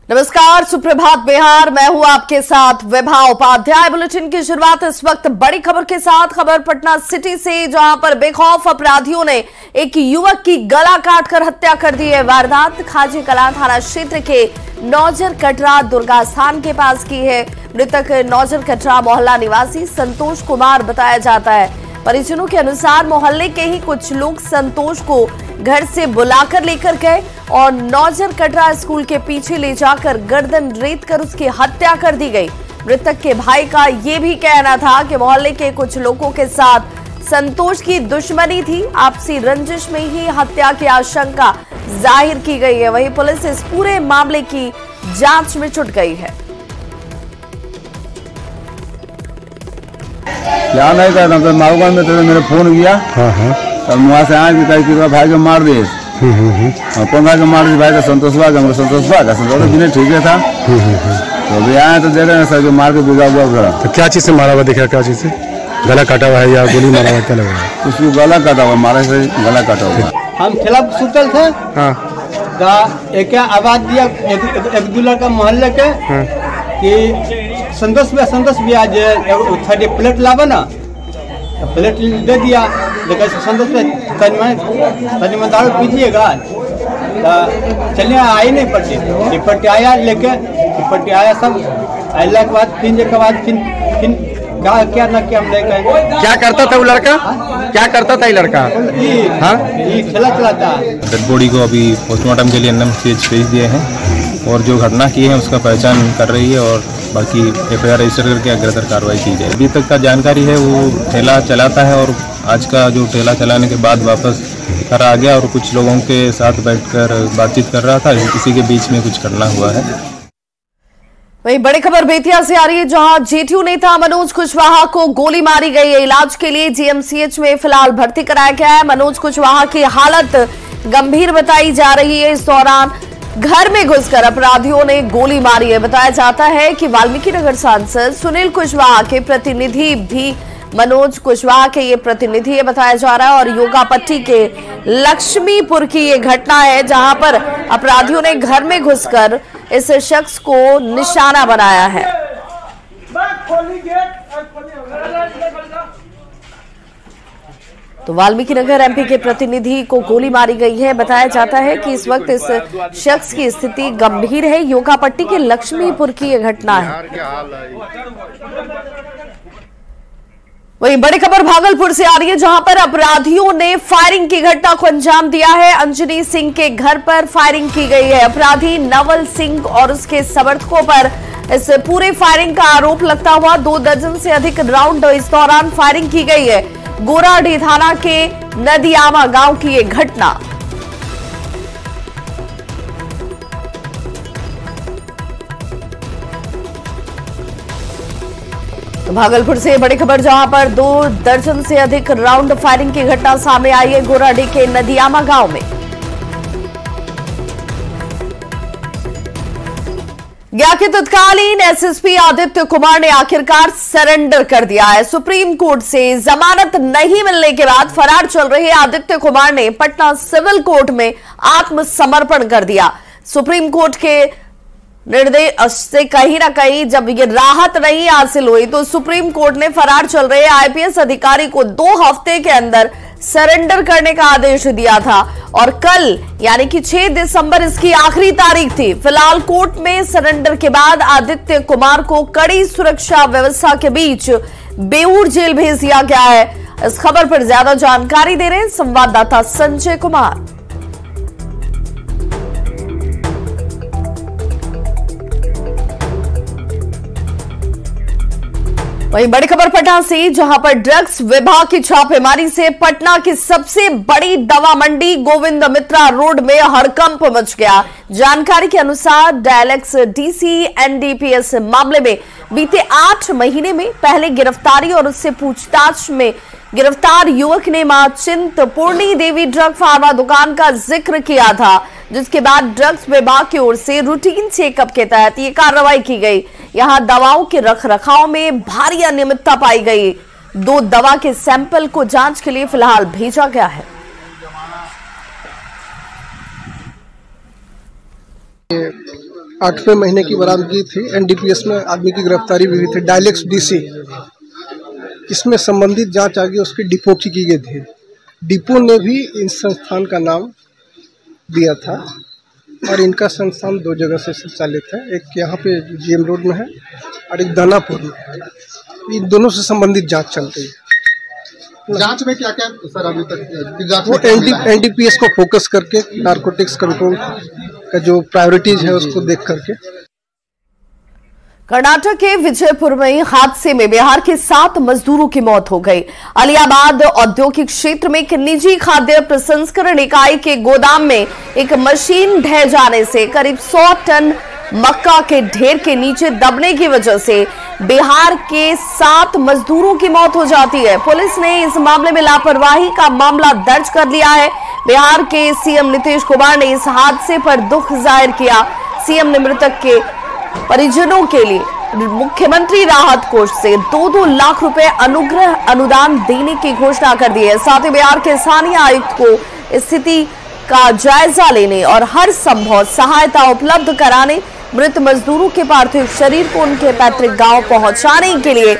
नमस्कार, सुप्रभात बिहार। मैं हूं आपके साथ विभा उपाध्याय। बुलेटिन की शुरुआत इस वक्त बड़ी खबर के साथ। खबर पटना सिटी से, जहां पर बेखौफ अपराधियों ने एक युवक की गला काटकर हत्या कर दी है। वारदात खाजी कलां थाना क्षेत्र के नौजर कटरा दुर्गा स्थान के पास की है। मृतक नौजर कटरा मोहल्ला निवासी संतोष कुमार बताया जाता है। परिजनों के अनुसार मोहल्ले के ही कुछ लोग संतोष को घर से बुलाकर लेकर गए और नौजर कटरा स्कूल के पीछे ले जाकर गर्दन रेत कर उसकी हत्या कर दी गई। मृतक के भाई का ये भी कहना था कि मोहल्ले के कुछ लोगों के साथ संतोष की दुश्मनी थी। आपसी रंजिश में ही हत्या की आशंका जाहिर की गई है। वहीं पुलिस इस पूरे मामले की जांच में जुट गई है। क्या नहीं करता तो माऊगंज में तो मेरे फोन किया। तब वहाँ से आए कि भाई को मार दिए, पंखा के मार दिए भाई का संतोष संतोष ठीक है था। तो अभी आए तो दे रहे हैं सर जो मार के बिगा हुआ घरा। तो क्या चीज से मारा हुआ दिखा? क्या चीज से गला काटा हुआ है या गोली मारा हुआ? क्या लगा? उसको गला काटा हुआ, मारे से गला काटा हुआ। हम खिलाफ सुतल थे। एक आवाज दिया एक दो लड़का मोहल्ले के कि संतोष भी आज 30 प्लेट लावा ना, प्लेट दे दिया। लेकिन संतोष तनी दारू पीजिएगा तो चलिए आई नहीं पट्टी आया लेके पट्टी आया। सब अल्लाह के बाद फिर क्या ना क्या हम लेके क्या करता था वो लड़का? क्या करता था ये लड़का? ये खेला चलाता। डेड बॉडी को अभी पोस्टमार्टम के लिए एनएमसीएच भेज दिए हैं और जो घटना की है उसका पहचान कर रही है और बाकी एफआईआर रजिस्टर करके अग्रतर कार्रवाई की जाए। अभी तक का जानकारी है वो ठेला चलाता है और आज का जो ठेला चलाने के बाद वापस घर आ गया और कुछ लोगों के साथ बैठकर बातचीत कर रहा था। किसी के बीच में कुछ घटना हुआ है। वही बड़ी खबर बेतिया से आ रही है, जहां जेडीयू नेता मनोज कुशवाहा को गोली मारी गई है। इलाज के लिए जीएमसीएच में फिलहाल भर्ती कराया गया है। मनोज कुशवाहा की हालत गंभीर बताई जा रही है। इस दौरान घर में घुसकर अपराधियों ने गोली मारी है। बताया जाता है कि वाल्मीकि नगर सांसद सुनील कुशवाहा के प्रतिनिधि भी मनोज कुशवाहा के ये प्रतिनिधि है बताया जा रहा है। और योगापट्टी के लक्ष्मीपुर की ये घटना है, जहां पर अपराधियों ने घर में घुसकर इस शख्स को निशाना बनाया है। तो वाल्मीकि नगर एमपी के प्रतिनिधि को गोली मारी गई है। बताया जाता है कि इस वक्त इस शख्स की स्थिति गंभीर है। योगापट्टी के लक्ष्मीपुर की यह घटना है। वही बड़ी खबर भागलपुर से आ रही है, जहां पर अपराधियों ने फायरिंग की घटना को अंजाम दिया है। अंजनी सिंह के घर पर फायरिंग की गई है। अपराधी नवल सिंह और उसके समर्थकों पर इस पूरे फायरिंग का आरोप लगता हुआ 2 दर्जन से अधिक राउंड इस दौरान फायरिंग की गई है। गोराडीह थाना के नदियामा गांव की ये घटना। तो भागलपुर से बड़ी खबर, जहां पर 2 दर्जन से अधिक राउंड फायरिंग की घटना सामने आई है गोराडीह के नदियामा गांव में। गया के तत्कालीन एसएसपी आदित्य कुमार ने आखिरकार सरेंडर कर दिया है। सुप्रीम कोर्ट से जमानत नहीं मिलने के बाद फरार चल रहे आदित्य कुमार ने पटना सिविल कोर्ट में आत्मसमर्पण कर दिया। सुप्रीम कोर्ट के निर्देश से कहीं ना कहीं जब ये राहत नहीं हासिल हुई तो सुप्रीम कोर्ट ने फरार चल रहे आईपीएस अधिकारी को 2 हफ्ते के अंदर सरेंडर करने का आदेश दिया था और कल यानी कि 6 दिसंबर इसकी आखिरी तारीख थी। फिलहाल कोर्ट में सरेंडर के बाद आदित्य कुमार को कड़ी सुरक्षा व्यवस्था के बीच बेऊर जेल भेज दिया गया है। इस खबर पर ज्यादा जानकारी दे रहे हैं संवाददाता संजय कुमार। वहीं बड़ी खबर पटना से, जहां पर ड्रग्स विभाग की छापेमारी से पटना की सबसे बड़ी दवा मंडी गोविंद मित्रा रोड में हड़कंप मच गया। जानकारी के अनुसार डायलेक्स डीसी एनडीपीएस मामले में बीते 8 महीने में पहले गिरफ्तारी और उससे पूछताछ में गिरफ्तार युवक ने मां चिंतपूर्णी देवी ड्रग फार्मा दुकान का जिक्र किया था, जिसके बाद ड्रग्स विभाग की ओर से रूटीन चेकअप के तहत ये कार्रवाई की गई। यहां दवाओं के रखरखाव में भारी अनियमितता पाई गई। 2 दवा के सैंपल को जांच के लिए फिलहाल भेजा गया है। 8वें महीने की बरामदगी थी। एनडीपीएस में आदमी की गिरफ्तारी भी हुई थी। डायलेक्स डीसी, इसमें संबंधित जांच आगे उसके डिपो की गई थी। डिपो ने भी इस संस्थान का नाम दिया था और इनका संस्थान 2 जगह से संचालित है, एक यहाँ पे जीएम रोड में है और एक दानापुर में। इन दोनों से संबंधित जांच चल रही है। जांच में क्या क्या सर अभी तक वो एनडीपीएस को फोकस करके नारकोटिक्स कंट्रोल का जो प्रायोरिटीज है उसको देख करके। कर्नाटक के विजयपुर में हादसे में बिहार के 7 मजदूरों की मौत हो गई। अलियाबाद औद्योगिक क्षेत्र में एक निजी खाद्य प्रसंस्करण इकाई के गोदाम में एक मशीन ढह जाने से करीब 100 टन मक्का के ढेर के नीचे दबने की वजह से बिहार के 7 मजदूरों की मौत हो जाती है। पुलिस ने इस मामले में लापरवाही का मामला दर्ज कर लिया है। बिहार के सीएम नीतीश कुमार ने इस हादसे पर दुख जाहिर किया। सीएम ने मृतक के परिजनों के लिए मुख्यमंत्री राहत कोष से 2-2 लाख रुपए अनुग्रह अनुदान देने की घोषणा कर दी है। साथ ही बिहार के स्थानीय आयुक्त को स्थिति का जायजा लेने और हर संभव सहायता उपलब्ध कराने, मृत मजदूरों के पार्थिव शरीर को उनके पैतृक गांव पहुंचाने के लिए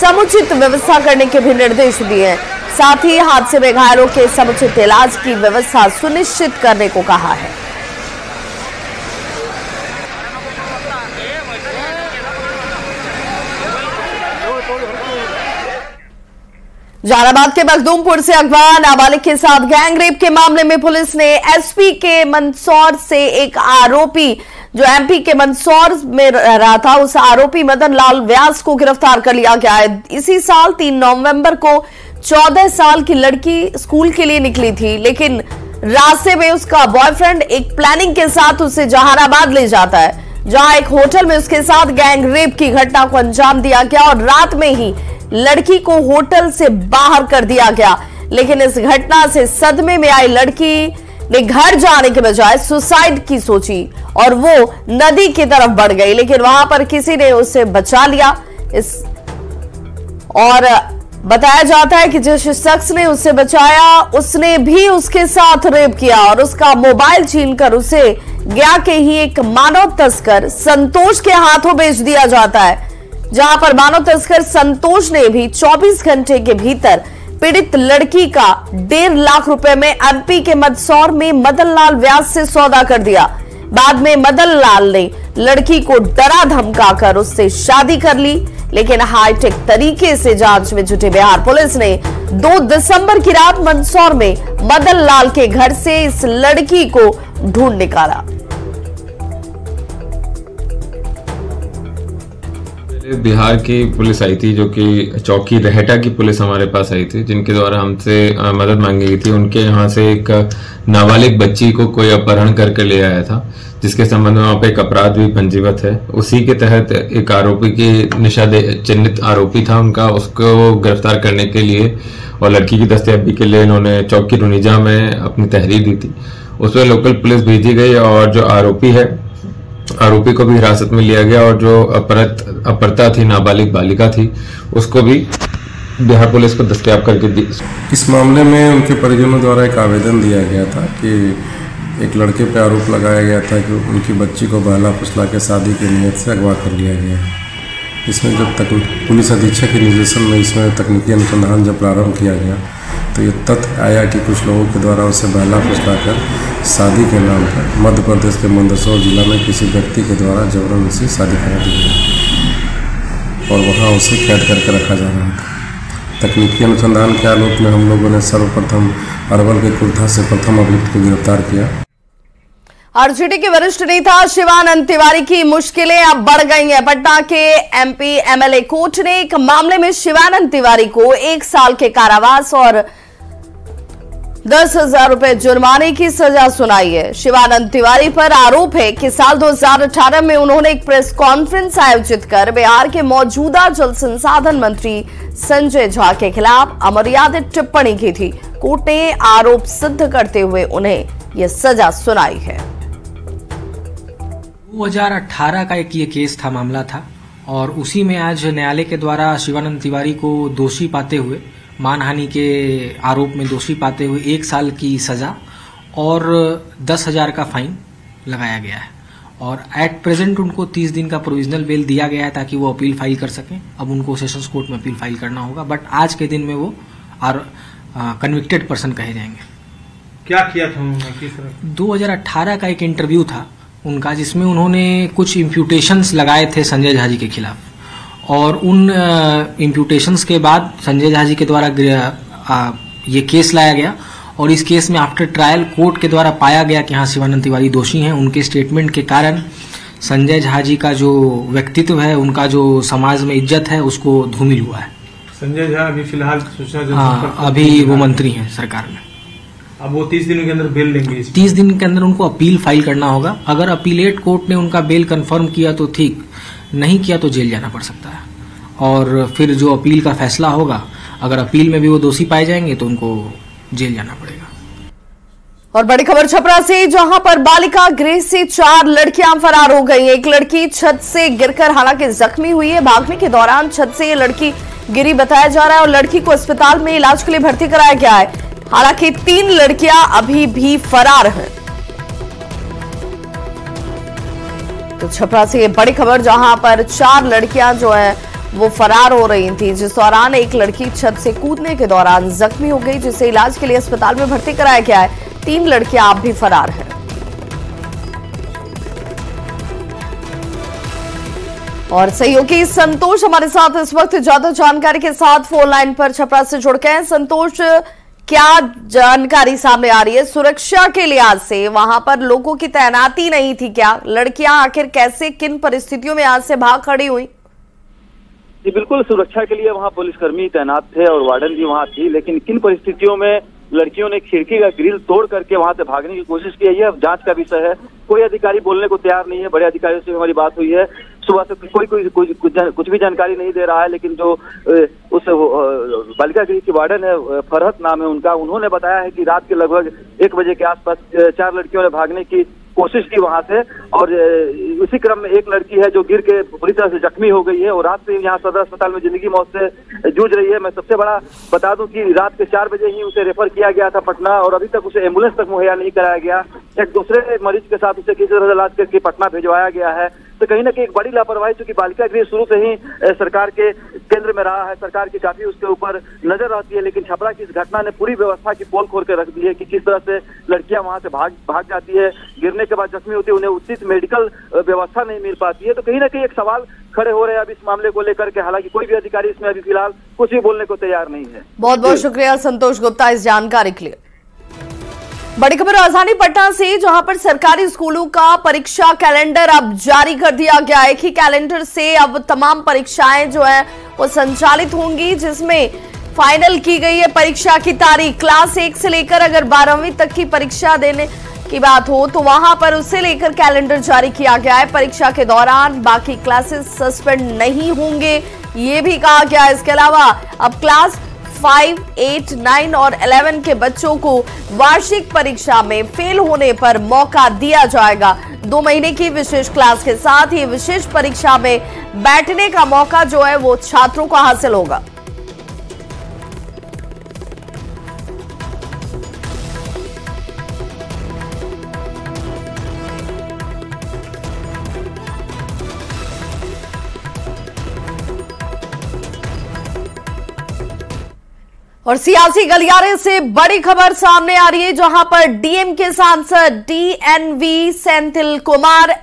समुचित व्यवस्था करने के भी निर्देश दिए हैं। साथ ही हादसे में घायलों के समुचित इलाज की व्यवस्था सुनिश्चित करने को कहा है। जहानाबाद के मखदूमपुर से अगवा नाबालिग के साथ गैंगरेप के मामले में पुलिस ने एसपी के मंदसौर से एक आरोपी जो एमपी के मंदसौर में रहा था, उस आरोपी मदन लाल व्यास को गिरफ्तार कर लिया गया है। इसी साल 3 नवंबर को 14 साल की लड़की स्कूल के लिए निकली थी, लेकिन रास्ते में उसका बॉयफ्रेंड एक प्लानिंग के साथ उसे जहानाबाद ले जाता है, जहां एक होटल में उसके साथ गैंगरेप की घटना को अंजाम दिया गया और रात में ही लड़की को होटल से बाहर कर दिया गया। लेकिन इस घटना से सदमे में आई लड़की ने घर जाने के बजाय सुसाइड की सोची और वो नदी की तरफ बढ़ गई, लेकिन वहां पर किसी ने उसे बचा लिया। और बताया जाता है कि जिस शख्स ने उसे बचाया उसने भी उसके साथ रेप किया और उसका मोबाइल छीनकर उसे गया के ही एक मानव तस्कर संतोष के हाथों बेच दिया जाता है, जहां पर मानव तस्कर संतोष ने भी 24 घंटे के भीतर पीड़ित लड़की का 1.5 लाख रुपए में एमपी के मंदसौर में मदन लाल व्यास से सौदा कर दिया। बाद में मदन लाल ने लड़की को डरा धमकाकर उससे शादी कर ली, लेकिन हाईटेक तरीके से जांच में जुटे बिहार पुलिस ने 2 दिसंबर की रात मंदसौर में मदन लाल के घर से इस लड़की को ढूंढ निकाला। बिहार की पुलिस आई थी, जो कि चौकी रहेटा की पुलिस हमारे पास आई थी, जिनके द्वारा हमसे मदद मांगी गई थी। उनके यहाँ से एक नाबालिग बच्ची को कोई अपहरण करके ले आया था, जिसके संबंध में वहाँ पे एक अपराध भी पंजीबत है। उसी के तहत एक आरोपी की निशान चिन्हित आरोपी था उनका, उसको गिरफ्तार करने के लिए और लड़की की दस्तयाबी के लिए इन्होंने चौकी रुनीजा में अपनी तहरीर दी थी। उस पर लोकल पुलिस भेजी गई और जो आरोपी है, आरोपी को भी हिरासत में लिया गया और जो अपहर्ता थी, नाबालिग बालिका थी, उसको भी बिहार पुलिस को दस्तयाब करके दी। इस मामले में उनके परिजनों द्वारा एक आवेदन दिया गया था कि एक लड़के पर आरोप लगाया गया था कि उनकी बच्ची को बहला फुसला के शादी की नीयत से अगवा कर लिया गया। इसमें जब तक पुलिस अधीक्षक के निर्देशन में इसमें तकनीकी अनुसंधान जब प्रारंभ किया गया तो ये तथ्य आया कि कुछ लोगों के द्वारा उसे बहला फुसला कर शादी के नाम पर मध्य प्रदेश के मंदसौर जिला में किसी व्यक्ति के द्वारा जबरन उसे शादी करा दी गई और वहाँ उसे कैद करके रखा जा रहा था। तकनीकी अनुसंधान के आलोक में हम लोगों ने सर्वप्रथम अरवल के कुर्था से प्रथम अभियुक्त को गिरफ्तार किया। आरजेडी के वरिष्ठ नेता शिवानंद तिवारी की मुश्किलें अब बढ़ गई हैं। पटना के एमपी एमएलए कोर्ट ने एक मामले में शिवानंद तिवारी को 1 साल के कारावास और 10,000 रुपए जुर्माने की सजा सुनाई है। शिवानंद तिवारी पर आरोप है कि साल 2018 में उन्होंने एक प्रेस कॉन्फ्रेंस आयोजित कर बिहार के मौजूदा जल संसाधन मंत्री संजय झा के खिलाफ अमर्यादित टिप्पणी की थी। कोर्ट ने आरोप सिद्ध करते हुए उन्हें यह सजा सुनाई है। 2018 का एक ये केस था, मामला था, और उसी में आज न्यायालय के द्वारा शिवानंद तिवारी को दोषी पाते हुए, मानहानि के आरोप में दोषी पाते हुए 1 साल की सजा और 10,000 का फाइन लगाया गया है। और एट प्रेजेंट उनको 30 दिन का प्रोविजनल बेल दिया गया है ताकि वो अपील फाइल कर सकें। अब उनको सेशंस कोर्ट में अपील फाइल करना होगा, बट आज के दिन में वो कन्विक्टेड पर्सन कहे जाएंगे। क्या किया था उन्होंने? 2018 का एक इंटरव्यू था उनका, जिसमें उन्होंने कुछ इम्प्यूटेशंस लगाए थे संजय झा जी के खिलाफ, और उन इम्प्यूटेशंस के बाद संजय झा जी के द्वारा ये केस लाया गया, और इस केस में आफ्टर ट्रायल कोर्ट के द्वारा पाया गया कि हाँ शिवानंद तिवारी दोषी हैं। उनके स्टेटमेंट के कारण संजय झा जी का जो व्यक्तित्व है, उनका जो समाज में इज्जत है, उसको धूमिल हुआ है। संजय झा अभी फिलहाल सूचना अभी वो मंत्री हैं सरकार में। अब वो 30 दिनों के अंदर बेल लेंगे। 30 दिन के अंदर उनको अपील फाइल करना होगा। अगर अपीलेट कोर्ट ने उनका बेल कंफर्म किया तो ठीक, नहीं किया तो जेल जाना पड़ सकता है। और फिर जो अपील का फैसला होगा, अगर अपील में भी वो दोषी पाए जाएंगे तो उनको जेल जाना पड़ेगा। और बड़ी खबर छपरा से, जहां पर बालिका गृह से 4 लड़कियां फरार हो गई। एक लड़की छत से गिरकर हालांकि जख्मी हुई है। भागने के दौरान छत से ये लड़की गिरी बताया जा रहा है, और लड़की को अस्पताल में इलाज के लिए भर्ती कराया गया है। हालांकि 3 लड़कियां अभी भी फरार हैं। तो छपरा से ये बड़ी खबर, जहां पर 4 लड़कियां जो है वो फरार हो रही थी, जिस दौरान एक लड़की छत से कूदने के दौरान जख्मी हो गई, जिसे इलाज के लिए अस्पताल में भर्ती कराया गया है। 3 लड़कियां अब भी फरार हैं। और सहयोगी संतोष हमारे साथ इस वक्त ज्यादा जानकारी के साथ फोन लाइन पर छपरा से जुड़ गए हैं। संतोष, क्या जानकारी सामने आ रही है? सुरक्षा के लिहाज से वहां पर लोगों की तैनाती नहीं थी क्या? लड़कियां आखिर कैसे, किन परिस्थितियों में आज से भाग खड़ी हुई? जी बिल्कुल, सुरक्षा के लिए वहां पुलिसकर्मी तैनात थे और वार्डन भी वहां थी, लेकिन किन परिस्थितियों में लड़कियों ने खिड़की का ग्रिल तोड़ करके वहां से भागने की कोशिश की है, यह जांच का विषय है। कोई अधिकारी बोलने को तैयार नहीं है। बड़े अधिकारियों से हमारी बात हुई है, सुबह से कुछ भी जानकारी नहीं दे रहा है, लेकिन जो उस बालिका गृह की वार्डन है, फरहत नाम है उनका, उन्होंने बताया है कि रात के लगभग 1 बजे के आसपास 4 लड़कियों ने भागने की कोशिश की वहां से, और इसी क्रम में एक लड़की है जो गिर के बुरी तरह से जख्मी हो गई है और रात से यहाँ सदर अस्पताल में जिंदगी मौत से जूझ रही है। मैं सबसे बड़ा बता दूं कि रात के 4 बजे ही उसे रेफर किया गया था पटना, और अभी तक उसे एम्बुलेंस तक मुहैया नहीं कराया गया। एक दूसरे मरीज के साथ उसे किसी तरह इलाज करके पटना भिजवाया गया है। तो कहीं ना कहीं एक बड़ी लापरवाही, चूंकि बालिका गृह शुरू से ही सरकार के केंद्र में रहा है, सरकार की काफी उसके ऊपर नजर रहती है, लेकिन छपरा की इस घटना ने पूरी व्यवस्था की पोल खोल कर रख दी है कि किस तरह से लड़कियां वहां से भाग जाती है, गिरने के बाद जख्मी होती है, उन्हें उचित मेडिकल व्यवस्था नहीं मिल पाती है। तो कहीं ना कहीं एक सवाल खड़े हो रहे हैं अब इस मामले को लेकर के, हालांकि कोई भी अधिकारी इसमें अभी फिलहाल कुछ भी बोलने को तैयार नहीं है। बहुत बहुत शुक्रिया संतोष गुप्ता इस जानकारी के लिए। बड़ी खबर राजधानी पटना से, जहां पर सरकारी स्कूलों का परीक्षा कैलेंडर अब जारी कर दिया गया है कि कैलेंडर से अब तमाम परीक्षाएं जो है वो संचालित होंगी, जिसमें फाइनल की गई है परीक्षा की तारीख। क्लास 1 से लेकर अगर 12वीं तक की परीक्षा देने की बात हो तो वहां पर उससे लेकर कैलेंडर जारी किया गया है। परीक्षा के दौरान बाकी क्लासेस सस्पेंड नहीं होंगे, ये भी कहा गया है। इसके अलावा अब क्लास 5, 8, 9 और 11 के बच्चों को वार्षिक परीक्षा में फेल होने पर मौका दिया जाएगा। 2 महीने की विशेष क्लास के साथ ही विशेष परीक्षा में बैठने का मौका जो है वो छात्रों को हासिल होगा। और सियासी गलियारे से बड़ी खबर सामने आ रही है, जहां पर डीएम के सांसद DNV सेंथिल कुमार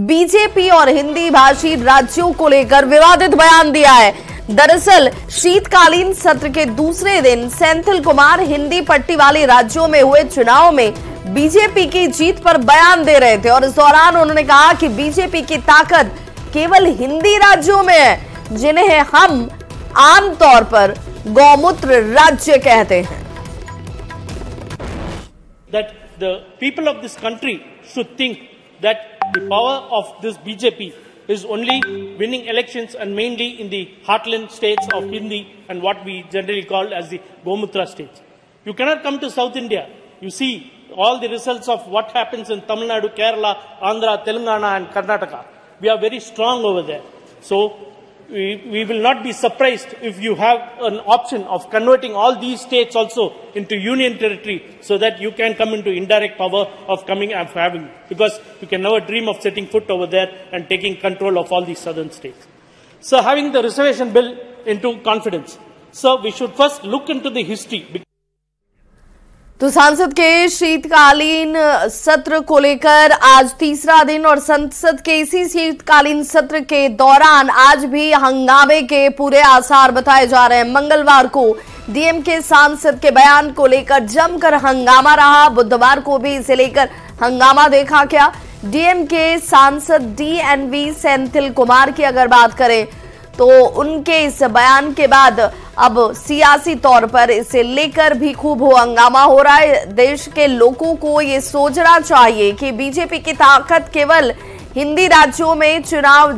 बीजेपी और हिंदी भाषी राज्यों को लेकर विवादित बयान दिया है। दरअसल शीतकालीन सत्र के दूसरे दिन सेंथिल कुमार हिंदी पट्टी वाले राज्यों में हुए चुनाव में बीजेपी की जीत पर बयान दे रहे थे, और इस दौरान उन्होंने कहा कि बीजेपी की ताकत केवल हिंदी राज्यों में है, जिन्हें हम आमतौर पर गौमूत्र राज्य कहते हैं। That the people of this country should think that the power of this BJP is only winning elections and mainly in the heartland states of Hindi and what we generally call as the Gomutra states. You cannot come to South India. You see all the results of what happens in Tamil Nadu, Kerala, Andhra, Telangana and Karnataka. We are very strong over there. So we will not be surprised if you have an option of converting all these states also into union territory so that you can come into indirect power of having, because you can never dream of setting foot over there and taking control of all these southern states. So having the reservation bill into confidence. So we should first look into the history. तो संसद के शीतकालीन सत्र को लेकर आज तीसरा दिन और संसद के इसी शीतकालीन सत्र के दौरान आज भी हंगामे के पूरे आसार बताए जा रहे हैं। मंगलवार को डीएमके सांसद के बयान को लेकर जमकर हंगामा रहा। बुधवार को भी इसे लेकर हंगामा देखा गया। डीएमके सांसद डीएनवी सेंथिल कुमार की अगर बात करें तो उनके इस बयान के बाद अब सियासी तौर पर इसे लेकर भी खूब हंगामा हो रहा है। देश के लोगों को ये सोचना चाहिए कि बीजेपी की ताकत केवल हिंदी राज्यों में चुनाव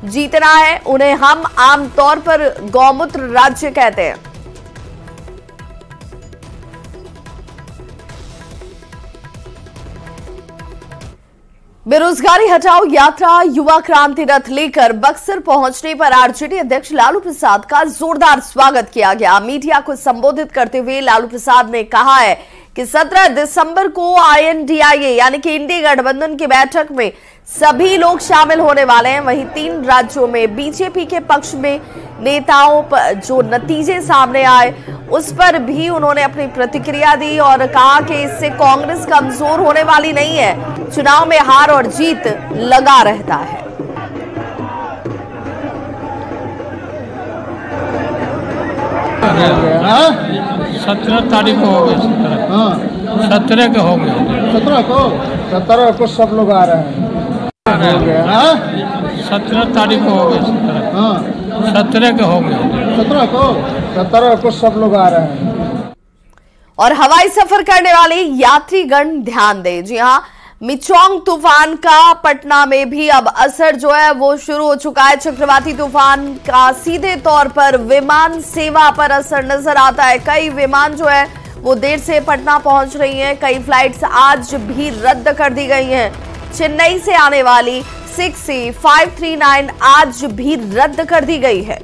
जीतना है। उन्हें हम आमतौर पर गौमूत्र राज्य कहते हैं। बेरोजगारी हटाओ यात्रा युवा क्रांति रथ लेकर बक्सर पहुंचने पर आरजेडी अध्यक्ष लालू प्रसाद का जोरदार स्वागत किया गया। मीडिया को संबोधित करते हुए लालू प्रसाद ने कहा है कि 17 दिसंबर को INDIA यानी कि इंडी गठबंधन की बैठक में सभी लोग शामिल होने वाले हैं। वहीं 3 राज्यों में बीजेपी के पक्ष में नेताओं पर जो नतीजे सामने आए उस पर भी उन्होंने अपनी प्रतिक्रिया दी और कहा कि इससे कांग्रेस कमजोर होने वाली नहीं है। चुनाव में हार और जीत लगा रहता है। 17 तारीख को हो गए। 17 को हो गए। 17 को सब लोग आ रहे हैं। 17 तारीख को हो गए। 17 को हो गए। 17 को सब लोग आ रहे हैं। और हवाई सफर करने वाले यात्रीगण ध्यान दें। जी हाँ, मिचोंग तूफान का पटना में भी अब असर जो है वो शुरू हो चुका है। चक्रवाती तूफान का सीधे तौर पर विमान सेवा पर असर नजर आता है। कई विमान जो है वो देर से पटना पहुंच रही हैं। कई फ्लाइट्स आज भी रद्द कर दी गई हैं। चेन्नई से आने वाली 6C539 आज भी रद्द कर दी गई है।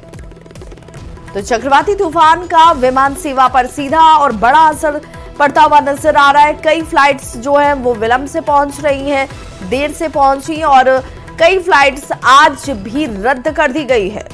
तो चक्रवाती तूफान का विमान सेवा पर सीधा और बड़ा असर पड़ता हुआ नजर आ रहा है। कई फ्लाइट्स जो हैं वो विलंब से पहुंच रही हैं, देर से पहुंची और कई फ्लाइट्स आज भी रद्द कर दी गई है।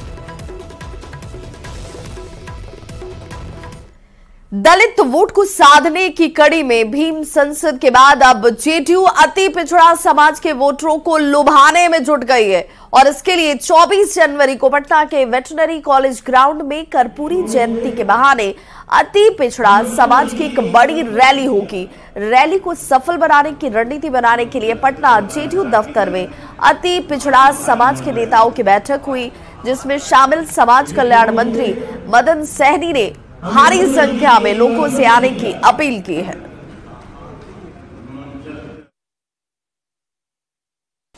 दलित वोट को साधने की कड़ी में भीम संसद के बाद अब जेडीयू अति पिछड़ा समाज के वोटरों को लुभाने में जुट गई है और इसके लिए 24 जनवरी को पटना के वेटरनरी कॉलेज ग्राउंड में कर्पूरी जयंती के बहाने अति पिछड़ा समाज की एक बड़ी रैली होगी। रैली को सफल बनाने की रणनीति बनाने के लिए पटना जेडीयू दफ्तर में अति पिछड़ा समाज के नेताओं की बैठक हुई, जिसमें शामिल समाज कल्याण मंत्री मदन सहनी ने भारी संख्या में लोगों से आने की अपील की है।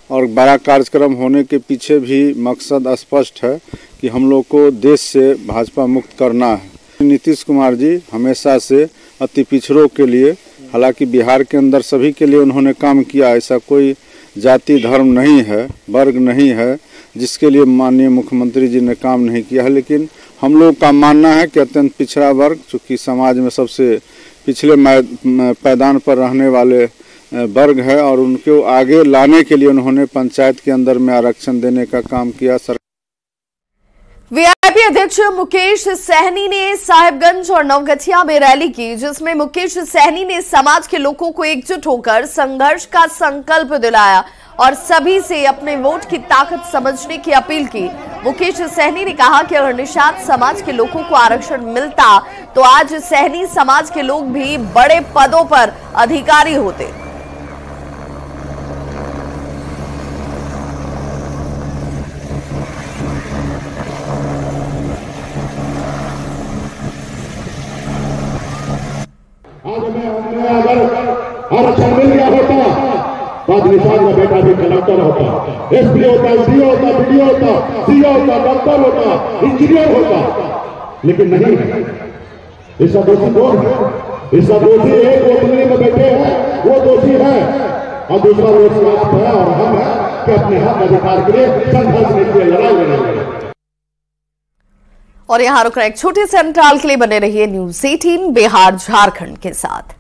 और बड़ा कार्यक्रम होने के पीछे भी मकसद स्पष्ट है कि हम लोग को देश से भाजपा मुक्त करना है। नीतीश कुमार जी हमेशा से अति पिछड़ों के लिए, हालांकि बिहार के अंदर सभी के लिए उन्होंने काम किया, ऐसा कोई जाति धर्म नहीं है, वर्ग नहीं है जिसके लिए माननीय मुख्यमंत्री जी ने काम नहीं किया है। लेकिन हम लोग का मानना है कि अत्यंत पिछड़ा वर्ग, चूँकि समाज में सबसे पिछले पैदान पर रहने वाले वर्ग है और उनको आगे लाने के लिए उन्होंने पंचायत के अंदर में आरक्षण देने का काम किया। वीआईपी अध्यक्ष मुकेश सहनी ने साहिबगंज और नवगछिया में रैली की, जिसमें मुकेश सहनी ने समाज के लोगों को एकजुट होकर संघर्ष का संकल्प दिलाया और सभी से अपने वोट की ताकत समझने की अपील की। मुकेश सहनी ने कहा कि अगर निषाद समाज के लोगों को आरक्षण मिलता तो आज सहनी समाज के लोग भी बड़े पदों पर अधिकारी होते। अगर आरक्षण मिल गया होता तो निषाद का बेटा भी कलेक्टर होता, एसपी होता, डी होता, बीडीओ होता, सीओ होता, डॉक्टर होता, इंजीनियर होता, लेकिन नहीं। इसका दोषी कौन है? इसका दोषी एक वो दिल्ली में बैठे हैं, वो दोषी है, और दूसरा वो समाज है और हम है कि अपने हक अधिकार के लिए संघर्ष के लिए लड़ाई लड़ेंगे। और यहाँ रुक रहे एक छोटे से अंतराल के लिए बने रहिए न्यूज़ 18 बिहार झारखंड के साथ।